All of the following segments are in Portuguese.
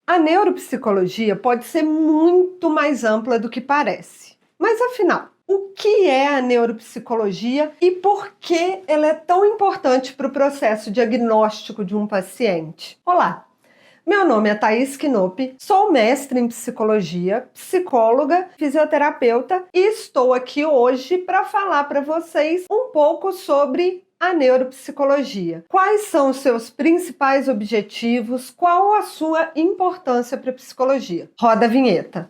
A neuropsicologia pode ser muito mais ampla do que parece. Mas afinal, o que é a neuropsicologia e por que ela é tão importante para o processo diagnóstico de um paciente? Olá, meu nome é Thaís Knopp, sou mestre em psicologia, psicóloga, fisioterapeuta e estou aqui hoje para falar para vocês um pouco sobre a neuropsicologia. Quais são os seus principais objetivos? Qual a sua importância para a psicologia? Roda a vinheta.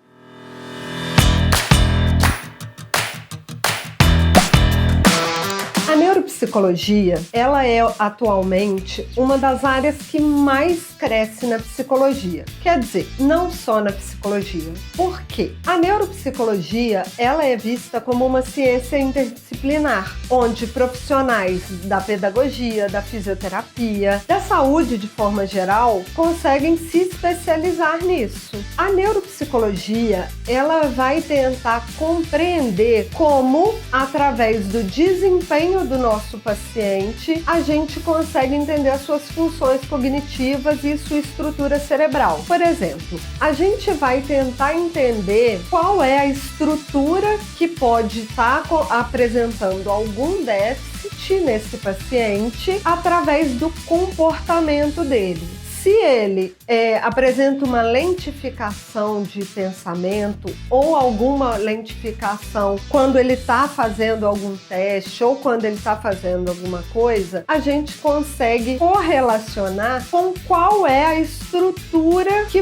A neuropsicologia, ela é atualmente uma das áreas que mais cresce na psicologia. Quer dizer, não só na psicologia. Por quê? A neuropsicologia, ela é vista como uma ciência interdisciplinar, onde profissionais da pedagogia, da fisioterapia, da saúde de forma geral, conseguem se especializar nisso. A neuropsicologia, ela vai tentar compreender como, através do desempenho do nosso paciente, a gente consegue entender as suas funções cognitivas e sua estrutura cerebral. Por exemplo, a gente vai tentar entender qual é a estrutura que pode estar apresentando algum déficit nesse paciente através do comportamento dele. Se ele apresenta uma lentificação de pensamento ou alguma lentificação quando ele está fazendo algum teste ou quando ele está fazendo alguma coisa, a gente consegue correlacionar com qual é a estrutura que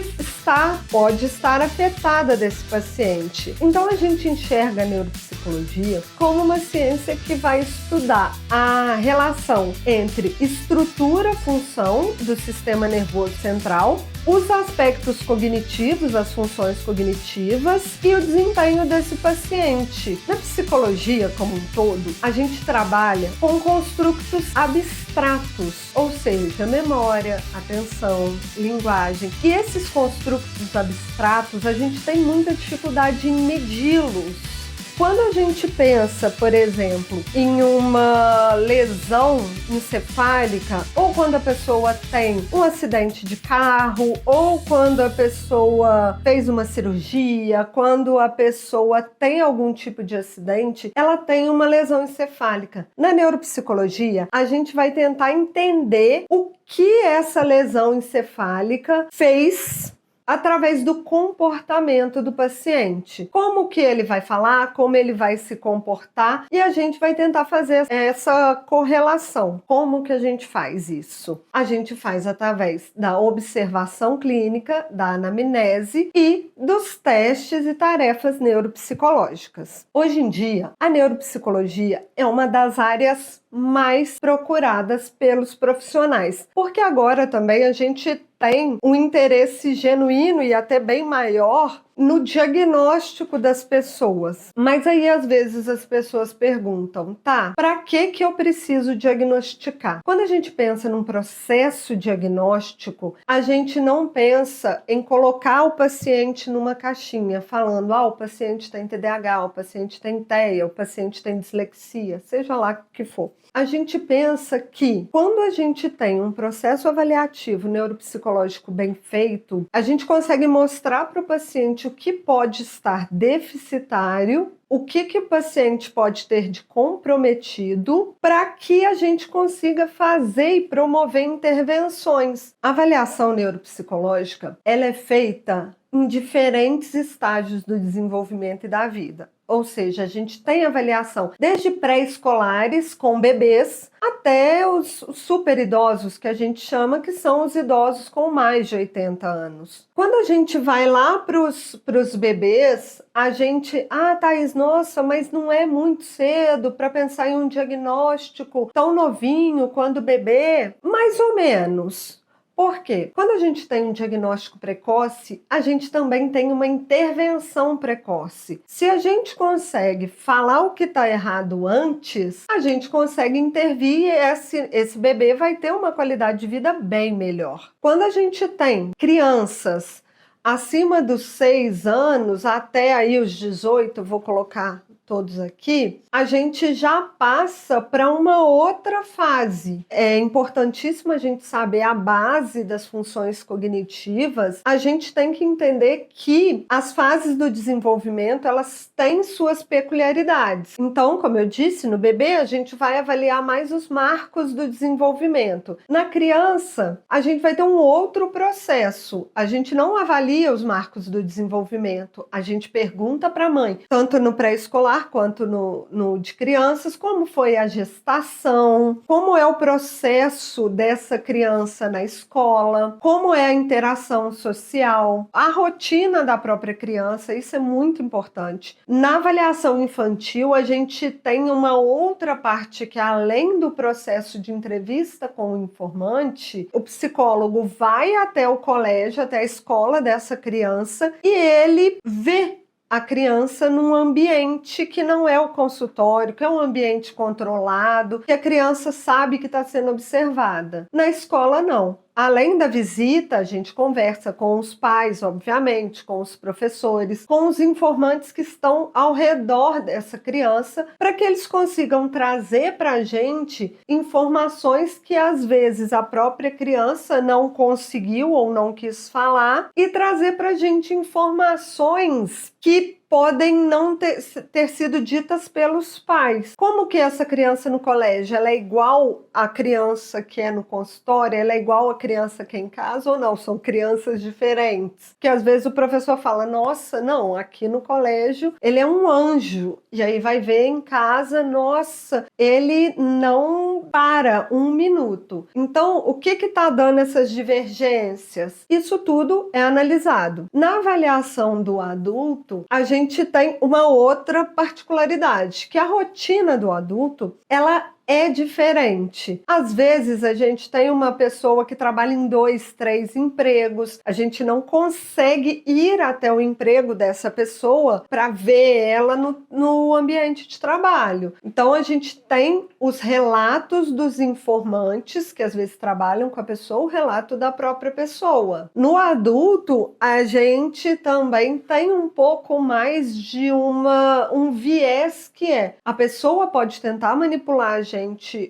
pode estar afetada desse paciente. Então a gente enxerga a neuropsicologia como uma ciência que vai estudar a relação entre estrutura, função do sistema nervoso central, os aspectos cognitivos, as funções cognitivas e o desempenho desse paciente. Na psicologia como um todo, a gente trabalha com construtos abstratos, ou seja, memória, atenção, linguagem. E esses construtos abstratos, a gente tem muita dificuldade em medi-los. Quando a gente pensa, por exemplo, em uma lesão encefálica, ou quando a pessoa tem um acidente de carro, ou quando a pessoa fez uma cirurgia, quando a pessoa tem algum tipo de acidente, ela tem uma lesão encefálica. Na neuropsicologia, a gente vai tentar entender o que essa lesão encefálica fez através do comportamento do paciente. Como que ele vai falar, como ele vai se comportar, e a gente vai tentar fazer essa correlação. Como que a gente faz isso? A gente faz através da observação clínica, da anamnese e dos testes e tarefas neuropsicológicas. Hoje em dia, a neuropsicologia é uma das áreas mais procuradas pelos profissionais, porque agora também a gente tem um interesse genuíno e até bem maior no diagnóstico das pessoas. Mas aí às vezes as pessoas perguntam, tá, para que eu preciso diagnosticar? Quando a gente pensa num processo diagnóstico, a gente não pensa em colocar o paciente numa caixinha, falando, o paciente tem TDAH, o paciente tem TEA, o paciente tem dislexia, seja lá o que for. A gente pensa que quando a gente tem um processo avaliativo neuropsicológico bem feito, a gente consegue mostrar para o paciente o que pode estar deficitário, o que o paciente pode ter de comprometido para que a gente consiga fazer e promover intervenções. A avaliação neuropsicológica, ela é feita em diferentes estágios do desenvolvimento e da vida. Ou seja, a gente tem avaliação desde pré-escolares com bebês até os super idosos, que a gente chama, que são os idosos com mais de 80 anos. Quando a gente vai lá para os bebês, a gente, Thaís, nossa, mas não é muito cedo para pensar em um diagnóstico tão novinho quando bebê? Mais ou menos. Por quê? Quando a gente tem um diagnóstico precoce, a gente também tem uma intervenção precoce. Se a gente consegue falar o que está errado antes, a gente consegue intervir e esse bebê vai ter uma qualidade de vida bem melhor. Quando a gente tem crianças acima dos 6 anos, até aí os 18, vou colocar todos aqui, a gente já passa para uma outra fase. É importantíssimo a gente saber a base das funções cognitivas. A gente tem que entender que as fases do desenvolvimento, elas têm suas peculiaridades. Então, como eu disse, no bebê a gente vai avaliar mais os marcos do desenvolvimento. Na criança, a gente vai ter um outro processo. A gente não avalia os marcos do desenvolvimento. A gente pergunta para a mãe, tanto no pré-escolar quanto no de crianças, como foi a gestação, como é o processo dessa criança na escola, como é a interação social, a rotina da própria criança, isso é muito importante. Na avaliação infantil, a gente tem uma outra parte que, além do processo de entrevista com o informante, o psicólogo vai até o colégio, até a escola dessa criança, e ele vê a criança num ambiente que não é o consultório, que é um ambiente controlado, que a criança sabe que está sendo observada. Na escola, não. Além da visita, a gente conversa com os pais, obviamente, com os professores, com os informantes que estão ao redor dessa criança, para que eles consigam trazer para a gente informações que às vezes a própria criança não conseguiu ou não quis falar, e trazer para a gente informações que podem não ter sido ditas pelos pais. Como que essa criança no colégio, ela é igual à criança que é no consultório? Ela é igual à criança que é em casa ou não? São crianças diferentes. Que às vezes o professor fala, nossa, não, aqui no colégio ele é um anjo. E aí vai ver em casa, nossa, ele não para um minuto. Então, o que está dando essas divergências? Isso tudo é analisado. Na avaliação do adulto, a gente tem uma outra particularidade, que a rotina do adulto, ela é diferente. Às vezes a gente tem uma pessoa que trabalha em 2, 3 empregos, a gente não consegue ir até o emprego dessa pessoa para ver ela no ambiente de trabalho. Então a gente tem os relatos dos informantes, que às vezes trabalham com a pessoa, o relato da própria pessoa. No adulto, a gente também tem um pouco mais de um viés, que é a pessoa pode tentar manipular a gente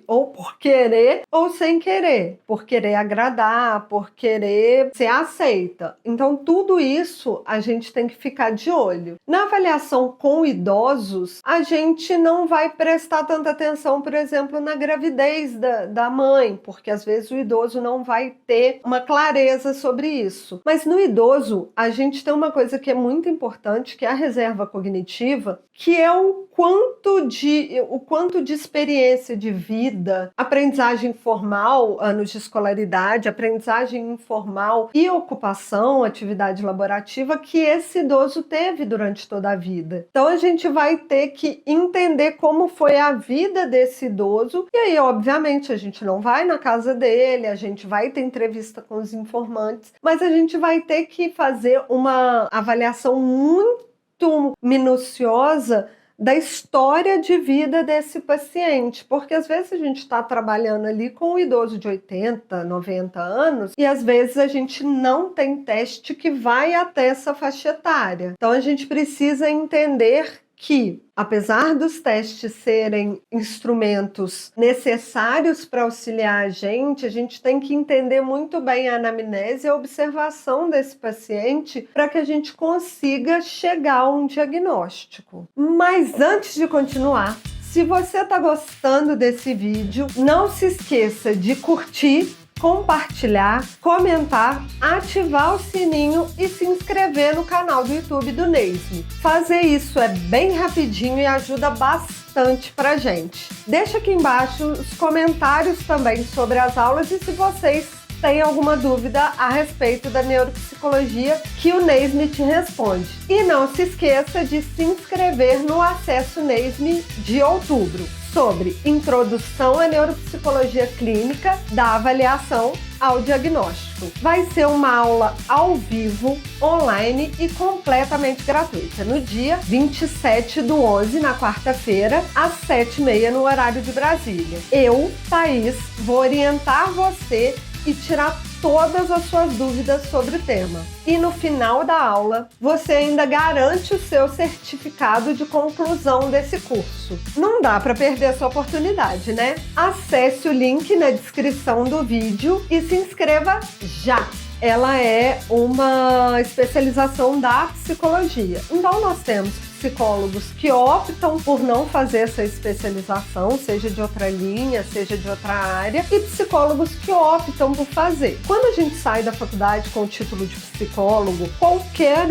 ou por querer ou sem querer, por querer agradar, por querer ser aceita. Então tudo isso a gente tem que ficar de olho. Na avaliação com idosos, a gente não vai prestar tanta atenção, por exemplo, na gravidez da mãe, porque às vezes o idoso não vai ter uma clareza sobre isso. Mas no idoso, a gente tem uma coisa que é muito importante, que é a reserva cognitiva, que é o quanto de experiência de vida, aprendizagem formal, anos de escolaridade, aprendizagem informal e ocupação, atividade laborativa, que esse idoso teve durante toda a vida. Então a gente vai ter que entender como foi a vida desse idoso, e aí obviamente a gente não vai na casa dele, a gente vai ter entrevista com os informantes, mas a gente vai ter que fazer uma avaliação muito minuciosa da história de vida desse paciente, porque às vezes a gente está trabalhando ali com um idoso de 80, 90 anos e às vezes a gente não tem teste que vai até essa faixa etária. Então a gente precisa entender que, apesar dos testes serem instrumentos necessários para auxiliar a gente tem que entender muito bem a anamnese e a observação desse paciente para que a gente consiga chegar a um diagnóstico. Mas antes de continuar, se você está gostando desse vídeo, não se esqueça de curtir, compartilhar, comentar, ativar o sininho e se inscrever no canal do YouTube do NASME. Fazer isso é bem rapidinho e ajuda bastante pra gente. Deixa aqui embaixo os comentários também sobre as aulas e se vocês têm alguma dúvida a respeito da neuropsicologia, que o NASME te responde. E não se esqueça de se inscrever no Acesso NASME de outubro, sobre Introdução à Neuropsicologia Clínica, da avaliação ao diagnóstico. Vai ser uma aula ao vivo, online e completamente gratuita, no dia 27/11, na quarta-feira, às 7h30 no horário de Brasília. Eu, Thaís, vou orientar você e tirar todas as suas dúvidas sobre o tema. E no final da aula, você ainda garante o seu certificado de conclusão desse curso. Não dá para perder essa oportunidade, né? Acesse o link na descrição do vídeo e se inscreva já! Ela é uma especialização da psicologia. Então, nós temos psicólogos que optam por não fazer essa especialização, seja de outra linha, seja de outra área, e psicólogos que optam por fazer. Quando a gente sai da faculdade com o título de psicólogo, qualquer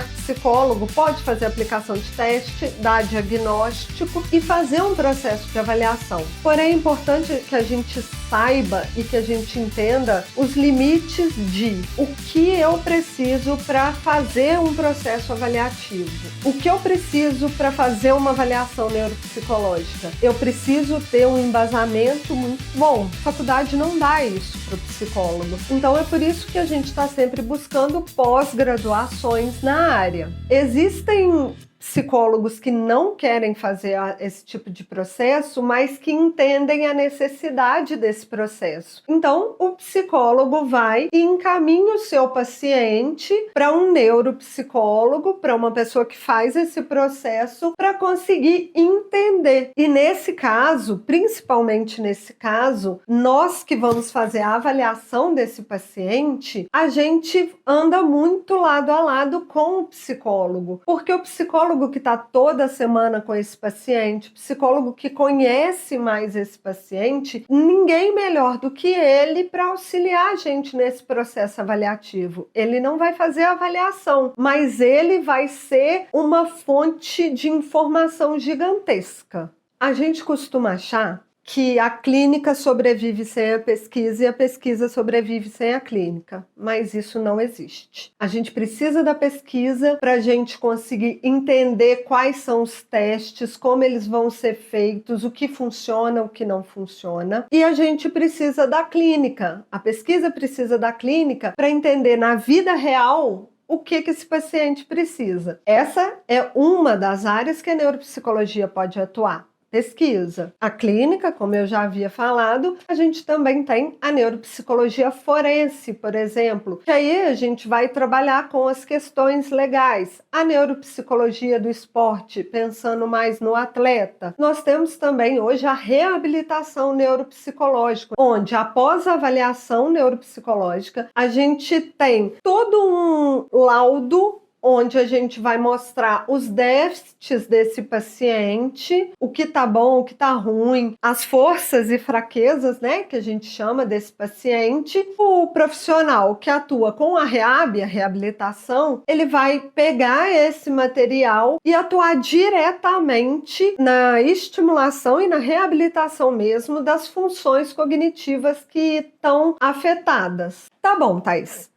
psicólogo pode fazer aplicação de teste, dar diagnóstico e fazer um processo de avaliação. Porém, é importante que a gente saiba e que a gente entenda os limites de o que eu preciso para fazer um processo avaliativo. O que eu preciso para fazer uma avaliação neuropsicológica? Eu preciso ter um embasamento muito bom. A faculdade não dá isso para o psicólogo. Então, é por isso que a gente está sempre buscando pós-graduações na área. Existem psicólogos que não querem fazer esse tipo de processo, mas que entendem a necessidade desse processo. Então, o psicólogo vai e encaminha o seu paciente para um neuropsicólogo, para uma pessoa que faz esse processo, para conseguir entender. E nesse caso, principalmente nesse caso, nós que vamos fazer a avaliação desse paciente, a gente anda muito lado a lado com o psicólogo, porque o psicólogo que está toda semana com esse paciente, psicólogo que conhece mais esse paciente, ninguém melhor do que ele para auxiliar a gente nesse processo avaliativo. Ele não vai fazer a avaliação, mas ele vai ser uma fonte de informação gigantesca. A gente costuma achar que a clínica sobrevive sem a pesquisa e a pesquisa sobrevive sem a clínica, mas isso não existe. A gente precisa da pesquisa para a gente conseguir entender quais são os testes, como eles vão ser feitos, o que funciona, o que não funciona, e a gente precisa da clínica. A pesquisa precisa da clínica para entender na vida real o que esse paciente precisa. Essa é uma das áreas que a neuropsicologia pode atuar. Pesquisa. A clínica, como eu já havia falado, a gente também tem a neuropsicologia forense, por exemplo, que aí a gente vai trabalhar com as questões legais. A neuropsicologia do esporte, pensando mais no atleta. Nós temos também hoje a reabilitação neuropsicológica, onde após a avaliação neuropsicológica, a gente tem todo um laudo onde a gente vai mostrar os déficits desse paciente, o que tá bom, o que tá ruim, as forças e fraquezas, né, que a gente chama desse paciente. O profissional que atua com a reabilitação, ele vai pegar esse material e atuar diretamente na estimulação e na reabilitação mesmo das funções cognitivas que estão afetadas. Tá bom, Thaís.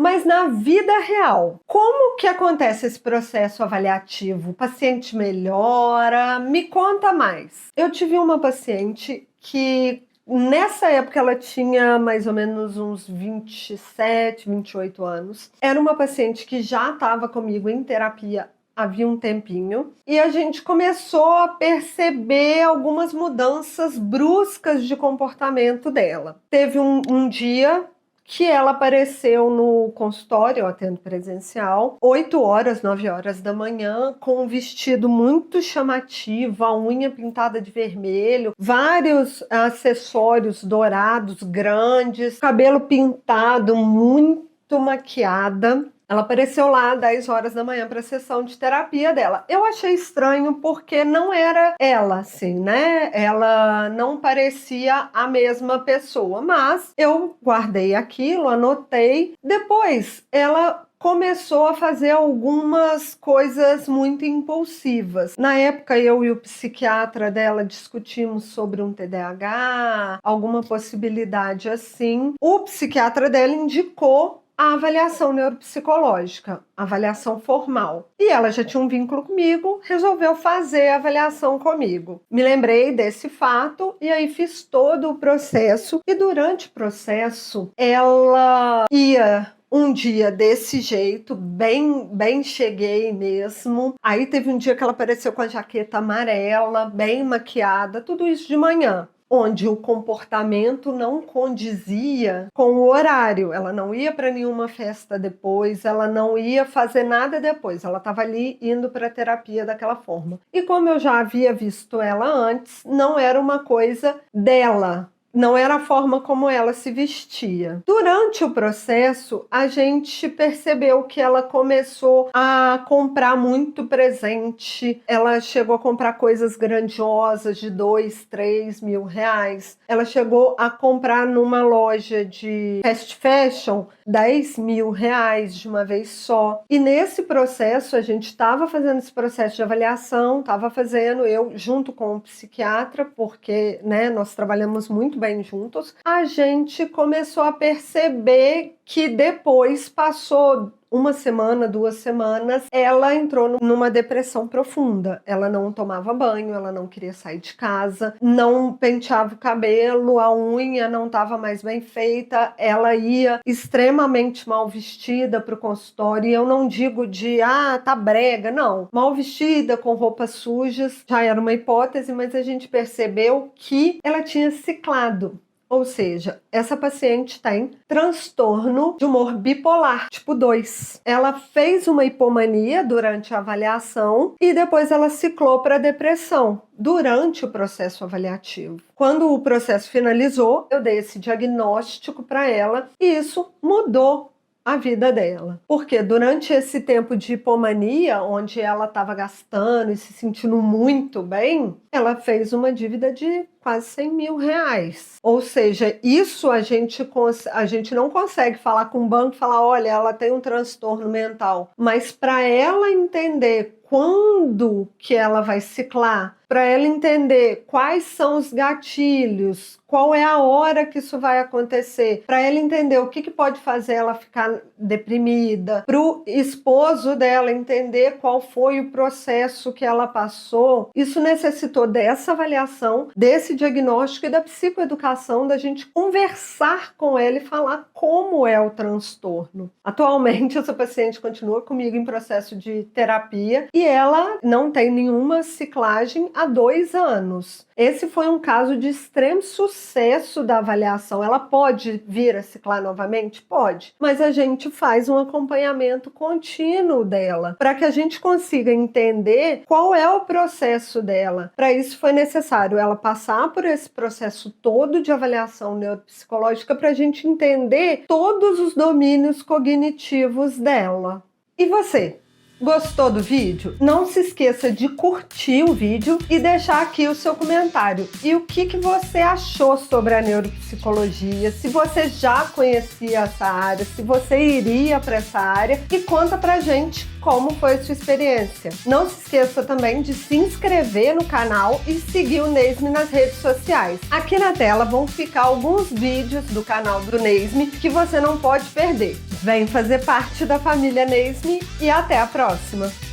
Mas na vida real, como que acontece esse processo avaliativo? O paciente melhora? Me conta mais. Eu tive uma paciente que nessa época ela tinha mais ou menos uns 27, 28 anos. Era uma paciente que já estava comigo em terapia havia um tempinho, e a gente começou a perceber algumas mudanças bruscas de comportamento dela. Teve um dia que ela apareceu no consultório, eu atendo presencial, 8 horas, 9 horas da manhã, com um vestido muito chamativo, a unha pintada de vermelho, vários acessórios dourados, grandes, cabelo pintado, muito maquiada. Ela apareceu lá às 10 horas da manhã para a sessão de terapia dela. Eu achei estranho porque não era ela, assim, né? Ela não parecia a mesma pessoa, mas eu guardei aquilo, anotei. Depois, ela começou a fazer algumas coisas muito impulsivas. Na época, eu e o psiquiatra dela discutimos sobre um TDAH, alguma possibilidade assim. O psiquiatra dela indicou a avaliação neuropsicológica, avaliação formal. E ela já tinha um vínculo comigo, resolveu fazer a avaliação comigo. Me lembrei desse fato e aí fiz todo o processo. E durante o processo, ela ia um dia desse jeito, bem cheguei mesmo. Aí teve um dia que ela apareceu com a jaqueta amarela, bem maquiada, tudo isso de manhã. onde o comportamento não condizia com o horário. Ela não ia para nenhuma festa depois, ela não ia fazer nada depois, ela estava ali indo para a terapia daquela forma. E como eu já havia visto ela antes, não era uma coisa dela. Não era a forma como ela se vestia. Durante o processo, a gente percebeu que ela começou a comprar muito presente. Ela chegou a comprar coisas grandiosas de 2, 3 mil reais. Ela chegou a comprar numa loja de fast fashion 10 mil reais de uma vez só. E nesse processo, a gente estava fazendo esse processo de avaliação, estava fazendo eu junto com o psiquiatra, porque nós trabalhamos muito bem juntos. A gente começou a perceber que depois passou uma semana, 2 semanas, ela entrou numa depressão profunda. Ela não tomava banho, ela não queria sair de casa, não penteava o cabelo, a unha não estava mais bem feita, ela ia extremamente mal vestida para o consultório, e eu não digo tá brega, não. Mal vestida, com roupas sujas, já era uma hipótese, mas a gente percebeu que ela tinha ciclado. Ou seja, essa paciente tem transtorno de humor bipolar, tipo 2. Ela fez uma hipomania durante a avaliação e depois ela ciclou para depressão durante o processo avaliativo. Quando o processo finalizou, eu dei esse diagnóstico para ela e isso mudou a vida dela. Porque durante esse tempo de hipomania, onde ela estava gastando e se sentindo muito bem, ela fez uma dívida de quase 100 mil reais. Ou seja, isso a gente não consegue falar com o banco e falar, olha, ela tem um transtorno mental. Mas para ela entender quando que ela vai ciclar, para ela entender quais são os gatilhos, qual é a hora que isso vai acontecer, para ela entender o que pode fazer ela ficar deprimida, para o esposo dela entender qual foi o processo que ela passou, isso necessitou dessa avaliação, desse diagnóstico e da psicoeducação, da gente conversar com ela e falar como é o transtorno. Atualmente, essa paciente continua comigo em processo de terapia e ela não tem nenhuma ciclagem há 2 anos. Esse foi um caso de extremo sucesso da avaliação. Ela pode vir a ciclar novamente? Pode. Mas a gente faz um acompanhamento contínuo dela, para que a gente consiga entender qual é o processo dela. Para isso foi necessário ela passar por esse processo todo de avaliação neuropsicológica para a gente entender todos os domínios cognitivos dela. E você? Gostou do vídeo? Não se esqueça de curtir o vídeo e deixar aqui o seu comentário. E o que você achou sobre a neuropsicologia, se você já conhecia essa área, se você iria para essa área, e conta pra gente como foi a sua experiência. Não se esqueça também de se inscrever no canal e seguir o Neisme nas redes sociais. Aqui na tela vão ficar alguns vídeos do canal do Neisme que você não pode perder. Vem fazer parte da família Neisme e até a próxima!